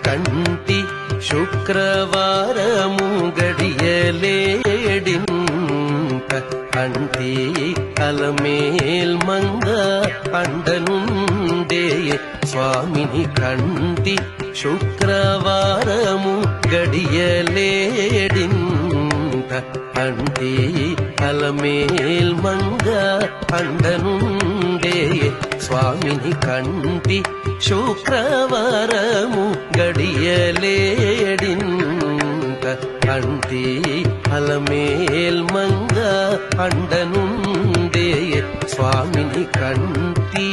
కంటి శుక్రవారము గడియలేడింత కంటి అలమేల్ మంగ అండనుండే స్వామిని కంటి శుక్రవారము గడియలేడింత కంటి అలమేల్ మంగ అండనుండే స్వామిని కంటి శుక్రవారము గడియలేడింత కంటి అలమేల్ మంగ అండనుండే స్వామిని కంటి